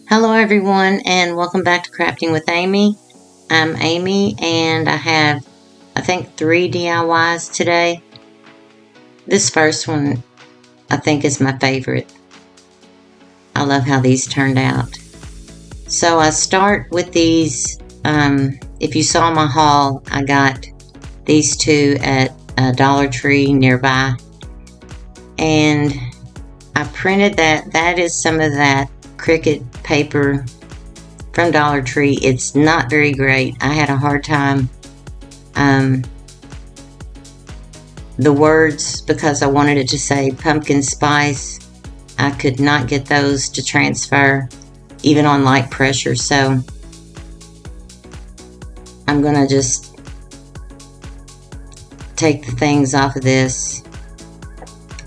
Hello everyone and welcome back to Crafting with Amy. I'm Amy and I have, I think, 3 DIYs today. This first one I think is my favorite. I love how these turned out. So I start with these, if you saw my haul, I got these two at a Dollar Tree nearby. And I printed that. That is some of that Cricut paper from Dollar Tree. It's not very great. I had a hard time. The words, because I wanted it to say pumpkin spice, I could not get those to transfer even on light pressure. So I'm gonna just take the things off of this.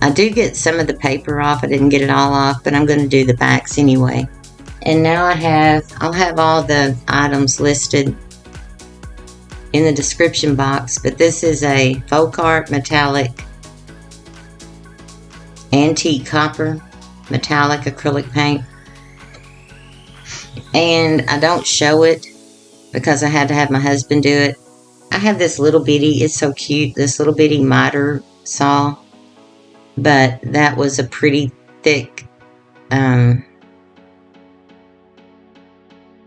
I do get some of the paper off. I didn't get it all off, but I'm going to do the backs anyway. And now I'll have all the items listed in the description box, but this is a Art Metallic Antique Copper Metallic Acrylic Paint. And I don't show it because I had to have my husband do it. I have this little bitty, it's so cute, this little bitty miter saw. But that was a pretty thick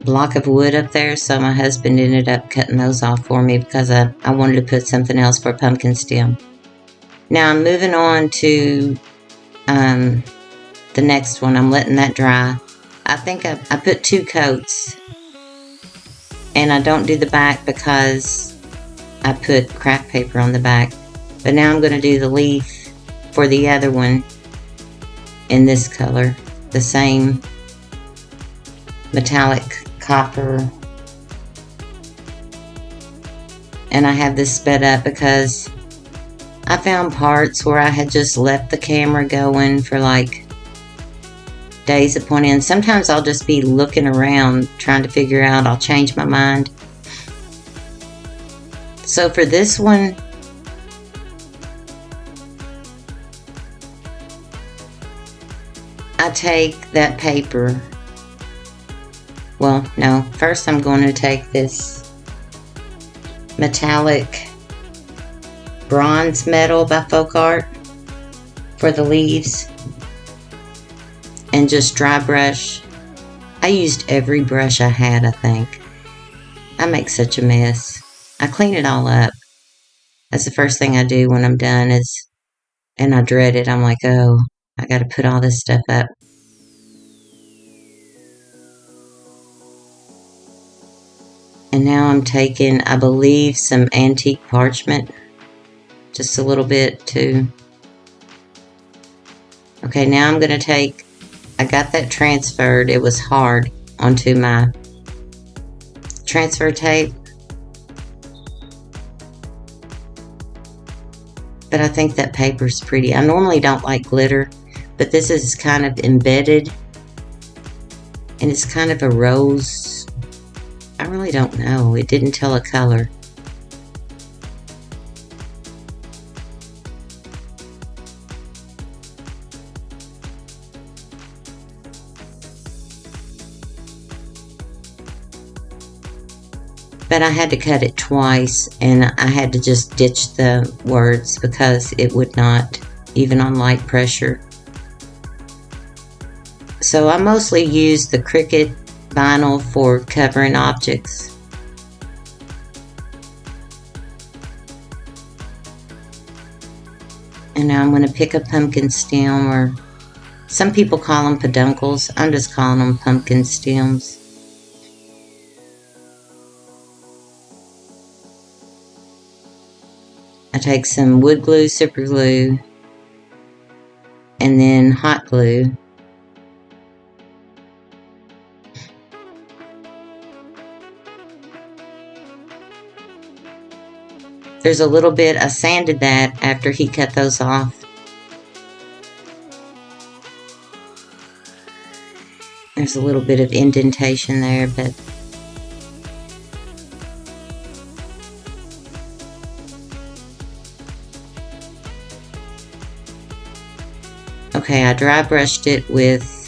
block of wood up there, so my husband ended up cutting those off for me because I wanted to put something else for a pumpkin stem. Now I'm moving on to the next one. I'm letting that dry. I think I put 2 coats, and I don't do the back because I put craft paper on the back. But now I'm going to do the leaf for the other one in this color, the same metallic copper. And I have this sped up because I found parts where I had just left the camera going for like days upon end. Sometimes I'll just be looking around trying to figure out, I'll change my mind. So for this one, I take that paper. Well, no, first I'm going to take this metallic bronze metal by Folk Art for the leaves and just dry brush. I used every brush I had, I think. I make such a mess. I clean it all up. That's the first thing I do when I'm done and I dread it. I'm like, oh, I got to put all this stuff up. And now I'm taking, I believe, some antique parchment. Just a little bit too. Okay, now I'm going to take, I got that transferred. It was hard onto my transfer tape. But I think that paper's pretty. I normally don't like glitter, but this is kind of embedded. And it's kind of a rose. I really don't know. It didn't tell a color. But I had to cut it twice, and I had to just ditch the words because it would not, even on light pressure. So I mostly use the Cricut vinyl for covering objects. And now I'm going to pick a pumpkin stem, or some people call them peduncles. I'm just calling them pumpkin stems. I take some wood glue, super glue, and then hot glue. There's a little bit, I sanded that after he cut those off. There's a little bit of indentation there, but okay, I dry brushed it with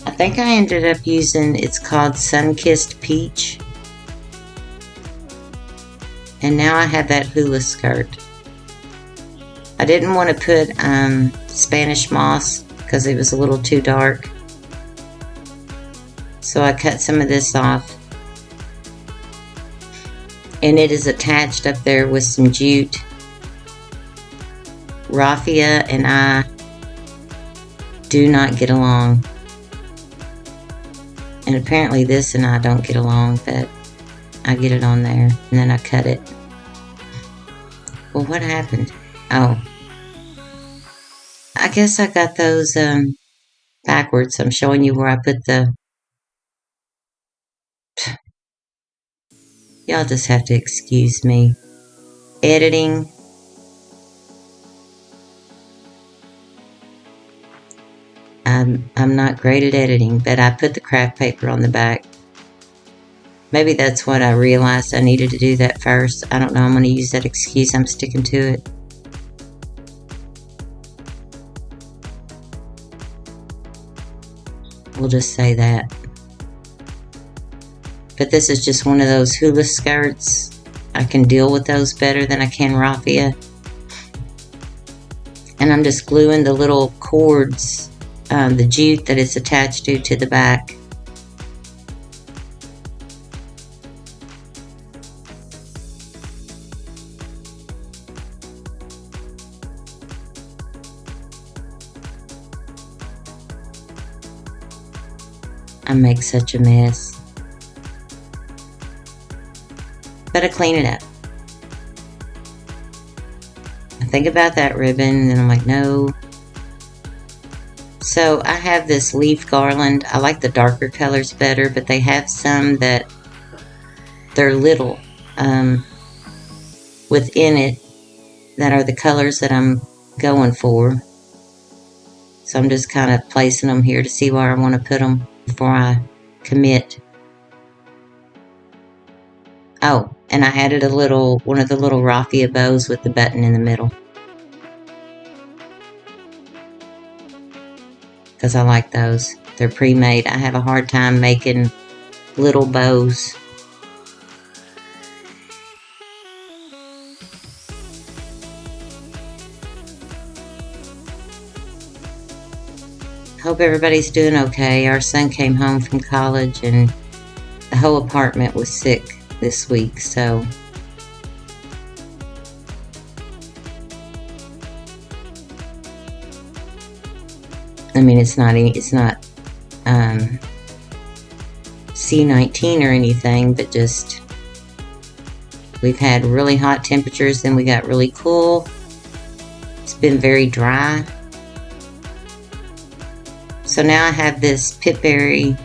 I think I ended up using, it's called Sunkissed Peach. And now I have that Hula Skirt. I didn't want to put Spanish moss because it was a little too dark. So I cut some of this off. And it is attached up there with some jute. Raffia and I do not get along. And apparently this and I don't get along, but I get it on there and then I cut it. Well, what happened? Oh. I guess I got those backwards. I'm showing you where I put the... Y'all just have to excuse me. Editing. I'm not great at editing, but I put the craft paper on the back. Maybe that's what I realized I needed to do that first. I don't know. I'm going to use that excuse. I'm sticking to it. We'll just say that. But this is just one of those hula skirts. I can deal with those better than I can raffia. And I'm just gluing the little cords, the jute that it's attached to the back. I make such a mess. But I clean it up. I think about that ribbon and I'm like, no. So I have this leaf garland. I like the darker colors better, but they have some that they're little within it that are the colors that I'm going for. So I'm just kind of placing them here to see where I want to put them before I commit. Oh, and I added one of the little raffia bows with the button in the middle. Because I like those. They're pre-made. I have a hard time making little bows. Hope everybody's doing okay. Our son came home from college and the whole apartment was sick this week, so I mean it's not C19 or anything, but just we've had really hot temperatures, then we got really cool. It's been very dry. So now I have this Pip Berry,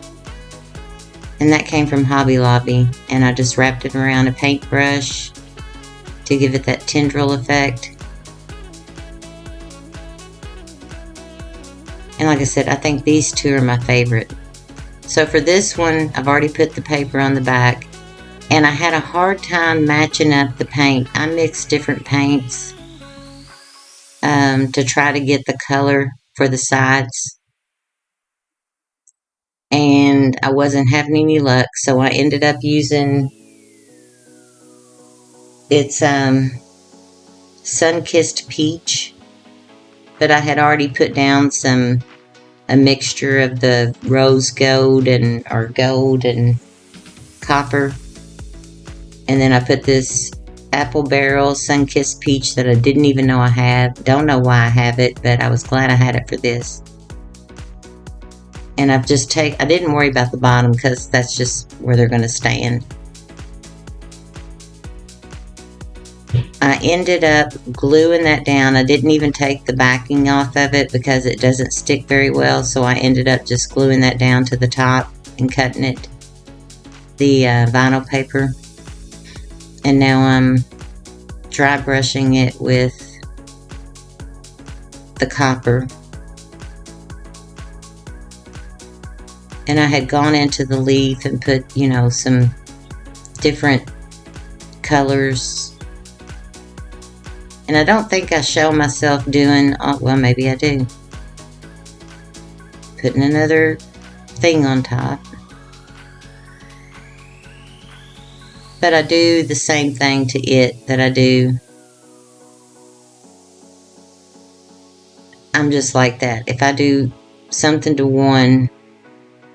and that came from Hobby Lobby, and I just wrapped it around a paintbrush to give it that tendril effect. And like I said, I think these two are my favorite. So for this one, I've already put the paper on the back, and I had a hard time matching up the paint. I mixed different paints to try to get the color for the sides. And I wasn't having any luck, so I ended up using it's Sunkissed Peach, but I had already put down a mixture of the rose gold and copper, and then I put this apple barrel Sunkissed Peach that I didn't even know I had. Don't know why I have it, but I was glad I had it for this. And I didn't worry about the bottom because that's just where they're going to stand. I ended up gluing that down. I didn't even take the backing off of it because it doesn't stick very well. So I ended up just gluing that down to the top and cutting it, the vinyl paper. And now I'm dry brushing it with the copper. And I had gone into the leaf and put, some different colors And I don't think I show myself doing, well, maybe I do. Putting another thing on top. But I do the same thing to it that I do. I'm just like that. If I do something to one,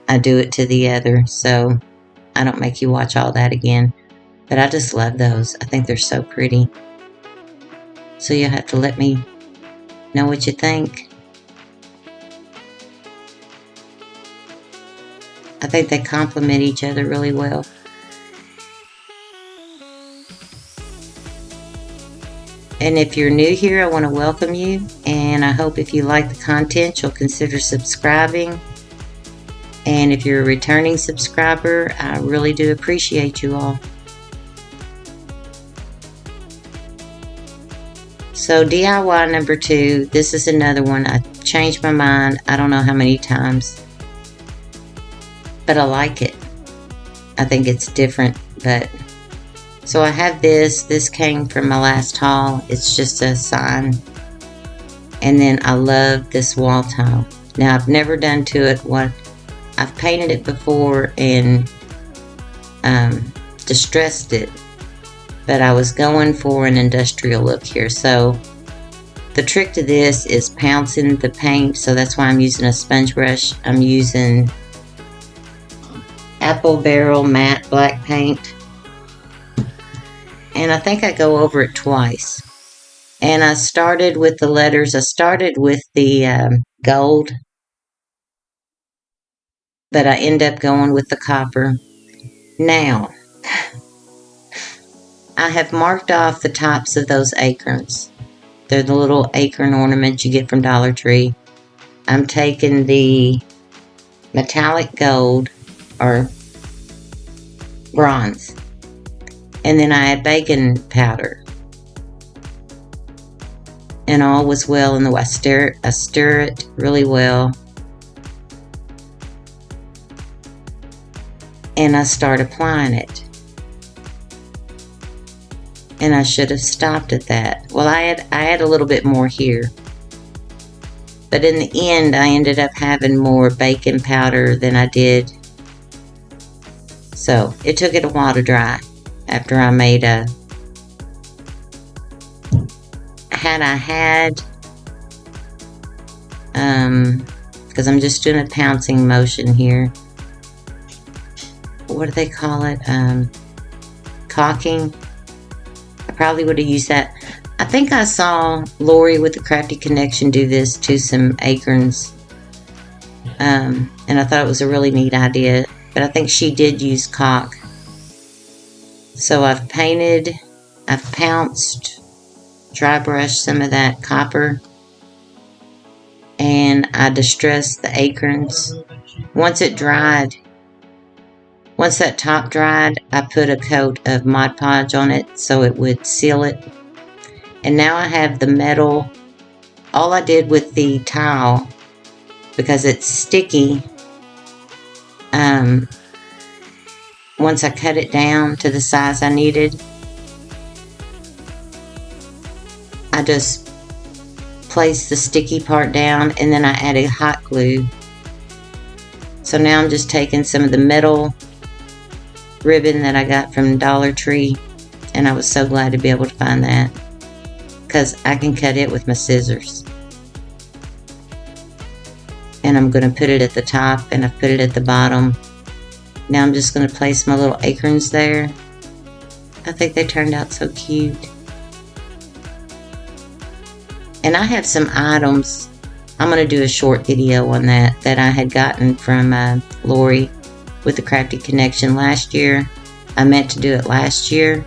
I do it to the other. So I don't make you watch all that again. But I just love those. I think they're so pretty. So you'll have to let me know what you think. I think they complement each other really well. And if you're new here, I want to welcome you. And I hope if you like the content, you'll consider subscribing. And if you're a returning subscriber, I really do appreciate you all. So DIY number 2, this is another one. I changed my mind I don't know how many times. But I like it. I think it's different, but... So I have this. This came from my last haul. It's just a sign. And then I love this wall tile. Now I've never done to it what... I've painted it before and distressed it. But I was going for an industrial look here. So the trick to this is pouncing the paint. So that's why I'm using a sponge brush. I'm using Apple Barrel Matte Black Paint. And I think I go over it twice. And I started with the letters. I started with the gold. But I end up going with the copper. Now, I have marked off the tops of those acorns. They're the little acorn ornaments you get from Dollar Tree. I'm taking the metallic gold or bronze. And then I add baking powder. And all was well in the way. I stir it really well. And I start applying it. And I should have stopped at that. Well, I had a little bit more here. But in the end, I ended up having more baking powder than I did. So, it took it a while to dry. After I made a... because I'm just doing a pouncing motion here. What do they call it? Caulking. I probably would have used that. I think I saw Lori with the Crafty Connection do this to some acorns. And I thought it was a really neat idea. But I think she did use caulk. So I've painted, I've pounced, dry brushed some of that copper. And I distressed the acorns. Once it dried, once that top dried, I put a coat of Mod Podge on it so it would seal it. And now I have the metal. All I did with the tile, because it's sticky, once I cut it down to the size I needed, I just placed the sticky part down and then I added hot glue. So now I'm just taking some of the metal ribbon that I got from Dollar Tree, and I was so glad to be able to find that because I can cut it with my scissors. And I'm going to put it at the top and I've put it at the bottom. Now I'm just going to place my little acorns there. I think they turned out so cute. And I have some items. I'm going to do a short video on that I had gotten from Lori with the Crafty Connection last year. I meant to do it last year,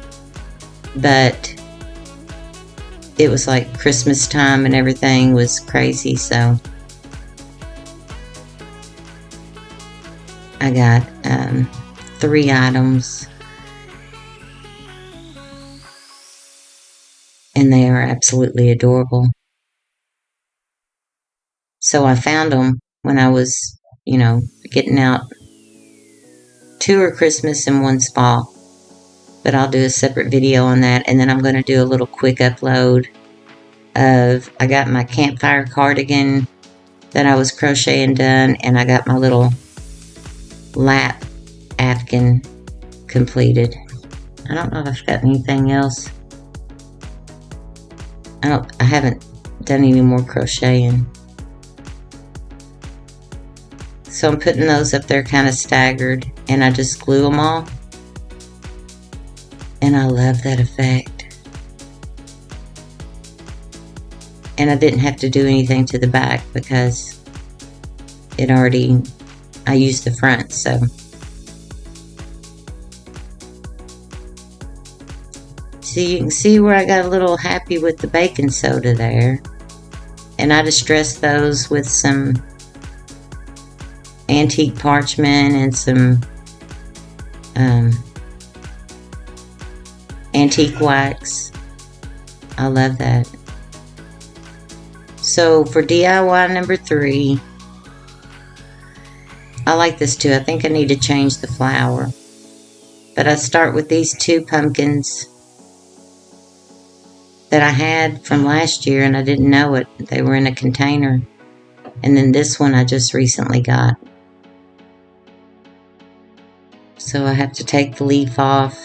but it was like Christmas time and everything was crazy, so I got 3 items, and they are absolutely adorable. So I found them when I was, getting out. 2 are Christmas and 1's fall. But I'll do a separate video on that, and then I'm going to do a little quick upload I got my campfire cardigan that I was crocheting done, and I got my little lap afghan completed. I don't know if I've got anything else. I haven't done any more crocheting. So I'm putting those up there kind of staggered, and I just glue them all. And I love that effect. And I didn't have to do anything to the back because I used the front, so. So you can see where I got a little happy with the baking soda there. And I distressed those with some antique parchment and some antique wax. I love that. So for DIY number 3, I like this too. I think I need to change the flower. But I start with these 2 pumpkins that I had from last year, and I didn't know it. They were in a container. And then this one I just recently got. So I have to take the leaf off.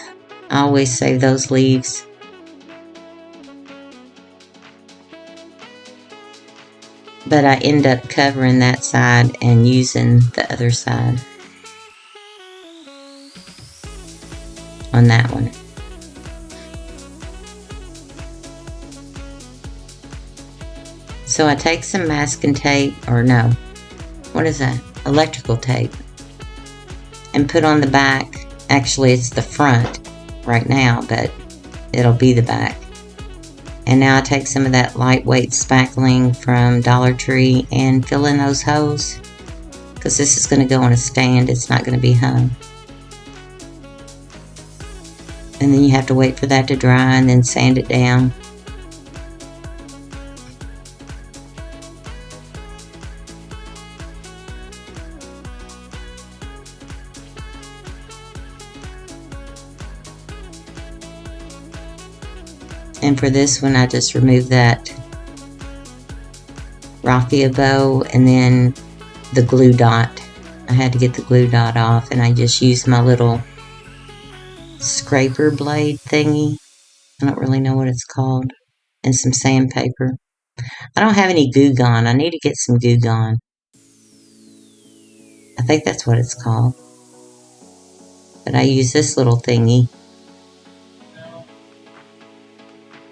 I always save those leaves. But I end up covering that side and using the other side on that one. So I take some masking tape, or no, what is that? Electrical tape. And put on the back. Actually, it's the front right now, but it'll be the back. And now I take some of that lightweight spackling from Dollar Tree and fill in those holes, because this is going to go on a stand. It's not going to be hung. And then you have to wait for that to dry and then sand it down. And for this one, I just removed that raffia bow and then the glue dot. I had to get the glue dot off, and I just used my little scraper blade thingy. I don't really know what it's called. And some sandpaper. I don't have any Goo Gone. I need to get some Goo Gone. I think that's what it's called. But I use this little thingy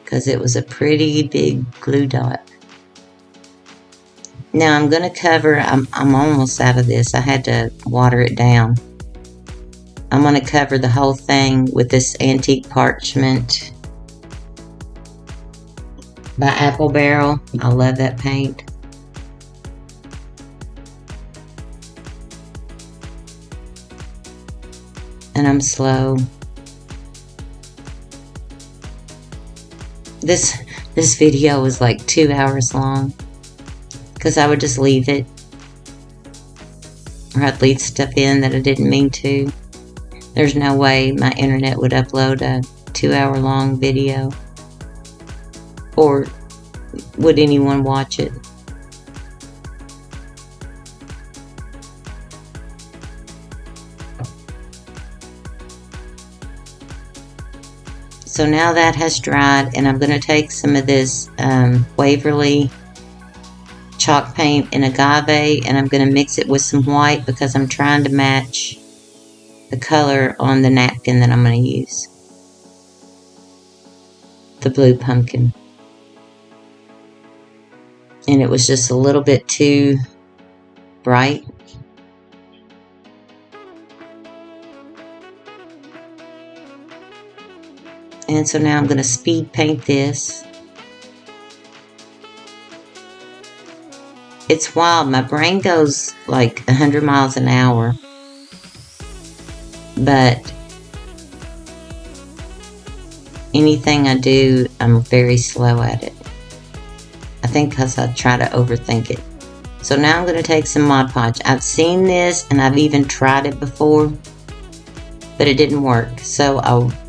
because it was a pretty big glue dot. Now I'm going to cover, I'm almost out of this. I had to water it down. I'm going to cover the whole thing with this antique parchment by Apple Barrel. I love that paint. And I'm slow. This video was like 2 hours long because I would just leave it, or I'd leave stuff in that I didn't mean to. There's no way my internet would upload a 2 hour long video, or would anyone watch it? So now that has dried, and I'm going to take some of this Waverly chalk paint in agave, and I'm going to mix it with some white because I'm trying to match the color on the napkin that I'm going to use. The blue pumpkin. And it was just a little bit too bright. And so now I'm going to speed paint this. It's wild. My brain goes like 100 miles an hour. But anything I do, I'm very slow at it. I think because I try to overthink it. So now I'm going to take some Mod Podge. I've seen this and I've even tried it before, but it didn't work. So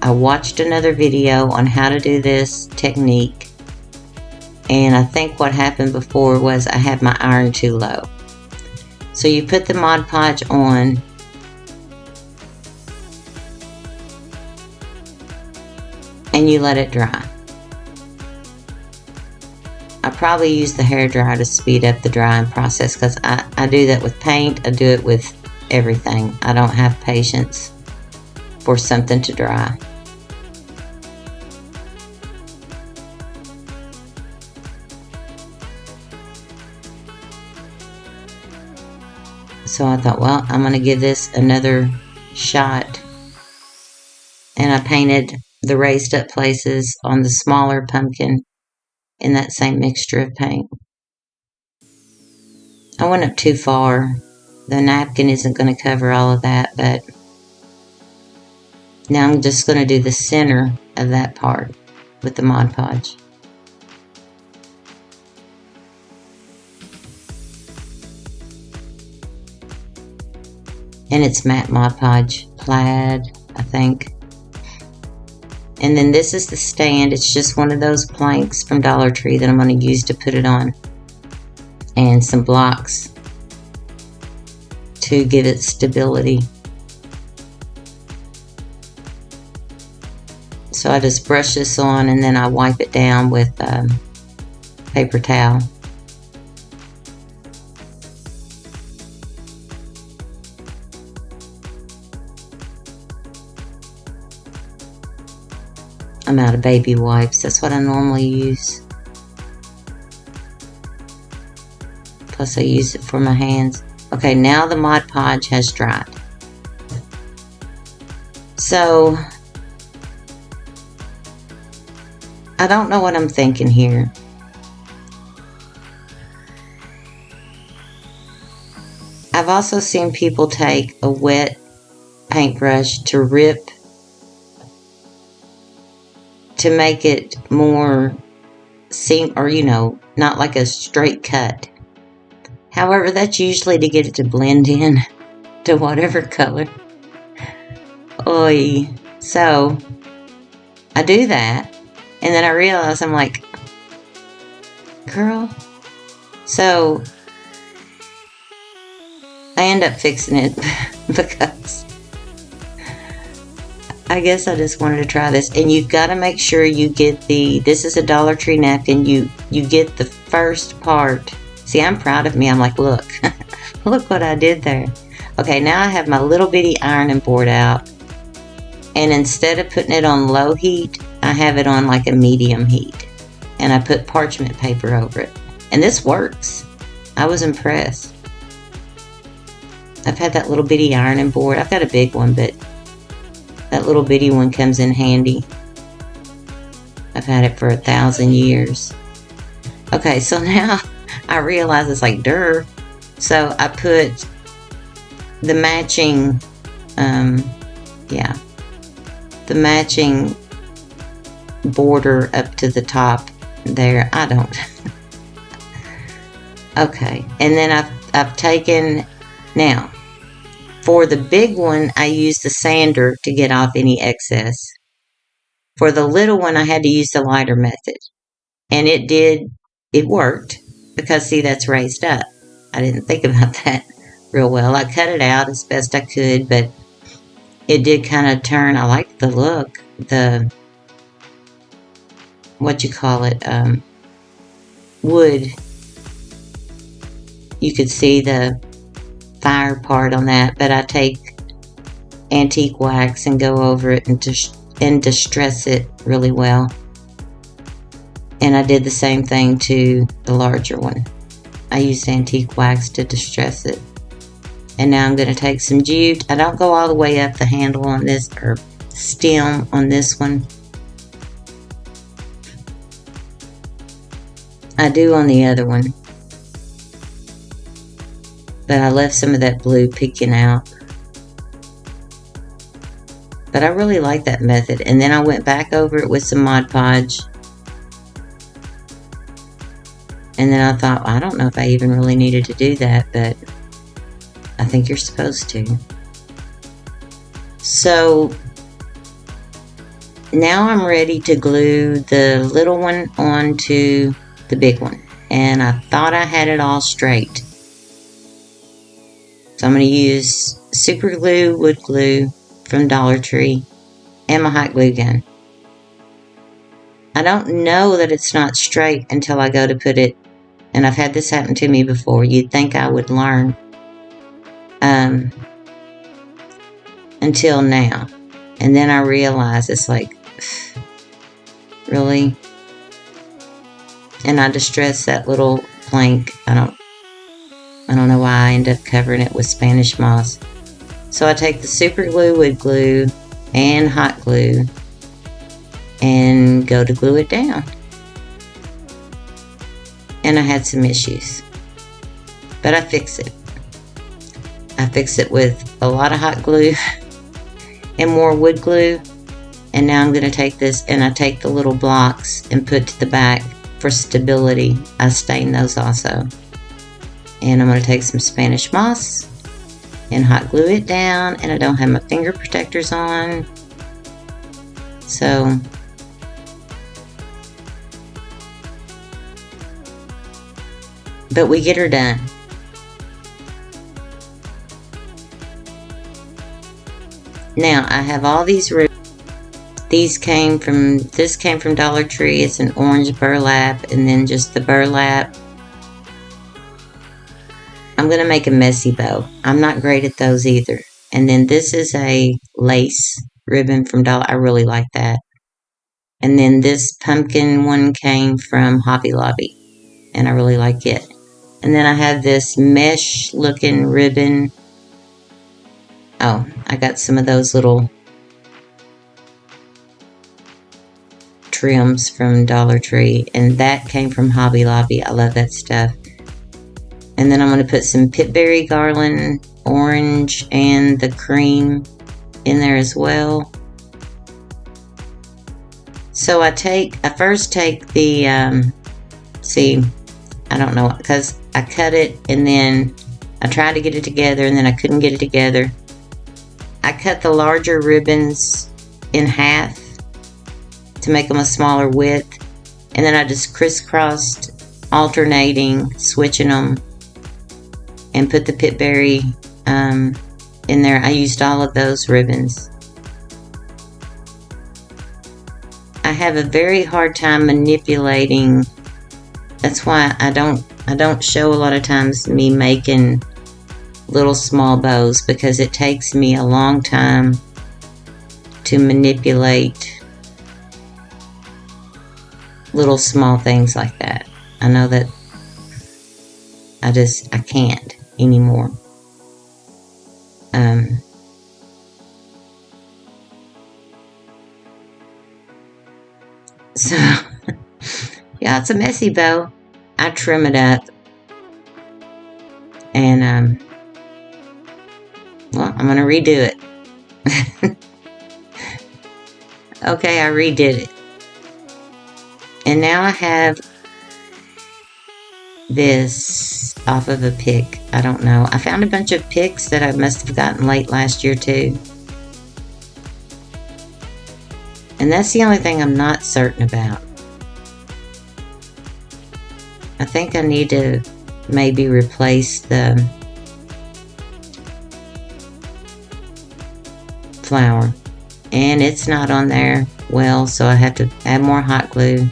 I watched another video on how to do this technique, And I think what happened before was I had my iron too low. So you put the Mod Podge on, and you let it dry. I probably use the hairdryer to speed up the drying process because I do that with paint. I do it with everything. I don't have patience for something to dry. So I thought, well, I'm going to give this another shot. And I painted the raised up places on the smaller pumpkin in that same mixture of paint. I went up too far. The napkin isn't going to cover all of that, but now I'm just going to do the center of that part with the Mod Podge. And it's matte Mod Podge, plaid, I think. And then this is the stand. It's just one of those planks from Dollar Tree that I'm going to use to put it on. And some blocks to give it stability. So I just brush this on and then I wipe it down with paper towel. I'm out of baby wipes. That's what I normally use. Plus I use it for my hands. Okay, now the Mod Podge has dried. So, I don't know what I'm thinking here. I've also seen people take a wet paintbrush to rip to make it more seam, or not like a straight cut. However, that's usually to get it to blend in to whatever color. Oy. So I do that, and then I realize I'm like, girl. So I end up fixing it because I guess I just wanted to try this. And you've got to make sure you get this is a Dollar Tree napkin, you get the first part. See, I'm proud of me. I'm like, look, look what I did there. Okay, now I have my little bitty ironing board out. And instead of putting it on low heat, I have it on like a medium heat. And I put parchment paper over it. And this works. I was impressed. I've had that little bitty ironing board. I've got a big one, but that little bitty one comes in handy. I've had it for 1,000 years. Okay, so now I realize it's like dirt. So I put the matching, the matching border up to the top there. I don't. Okay, and then I've taken, now for the big one I used the sander to get off any excess. For the little one I had to use the lighter method, and it worked because see, that's raised up. I didn't think about that real well. I cut it out as best I could, but it did kind of turn. I liked the look, wood. You could see the fire part on that, but I take antique wax and go over it and distress it really well. And I did the same thing to the larger one. I used antique wax to distress it. And now I'm going to take some jute. I don't go all the way up the handle on this, or stem on this one. I do on the other one. But I left some of that blue peeking out. But I really like that method. And then I went back over it with some Mod Podge. And then I thought, I don't know if I even really needed to do that, but I think you're supposed to. So now I'm ready to glue the little one onto the big one. And I thought I had it all straight. So I'm going to use super glue, wood glue from Dollar Tree, and my hot glue gun. I don't know that it's not straight until I go to put it, and I've had this happen to me before. You'd think I would learn until now. And then I realize it's like, really? And I distress that little plank. I don't know why I end up covering it with Spanish moss. So I take the super glue, wood glue, and hot glue and go to glue it down. And I had some issues, but I fix it. I fix it with a lot of hot glue and more wood glue. And now I'm going to take this and I take the little blocks and put to the back for stability. I stain those also. And I'm going to take some Spanish moss and hot glue it down. And I don't have my finger protectors on. So but we get her done. Now I have all these ribbons. This came from Dollar Tree. It's an orange burlap, and then just the burlap. I'm gonna make a messy bow. I'm not great at those either. And then this is a lace ribbon from Dollar. I really like that. And then this pumpkin one came from Hobby Lobby, and I really like it. And then I have this mesh looking ribbon. Oh, I got some of those little trims from Dollar Tree, and that came from Hobby Lobby. I love that stuff. And then I'm going to put some Pip Berry Garland, orange, and the cream in there as well. So I first take the, see, I don't know, because I cut it and then I tried to get it together and then I couldn't get it together. I cut the larger ribbons in half to make them a smaller width, and then I just crisscrossed, alternating, switching them, and put the Pip Berry in there. I used all of those ribbons. I have a very hard time manipulating. That's why I don't show a lot of times me making little small bows, because it takes me a long time to manipulate little small things like that. I know that I can't anymore. So yeah, it's a messy bow. I trim it up, and well, I'm gonna redo it. Okay, I redid it. And now I have this off of a pick. I don't know. I found a bunch of picks that I must have gotten late last year too. And that's the only thing I'm not certain about. I think I need to maybe replace the flower. And it's not on there well, so I have to add more hot glue.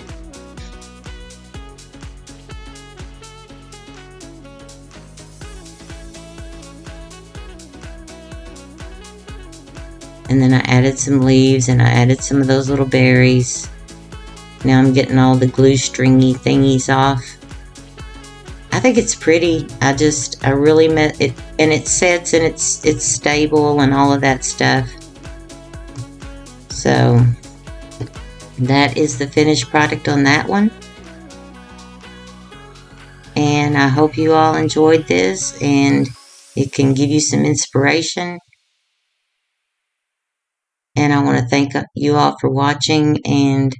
And then I added some leaves, and I added some of those little berries. Now I'm getting all the glue stringy thingies off. I think it's pretty. I really met it, and it sets, and it's stable and all of that stuff. So that is the finished product on that one. And I hope you all enjoyed this, and it can give you some inspiration. And I want to thank you all for watching, and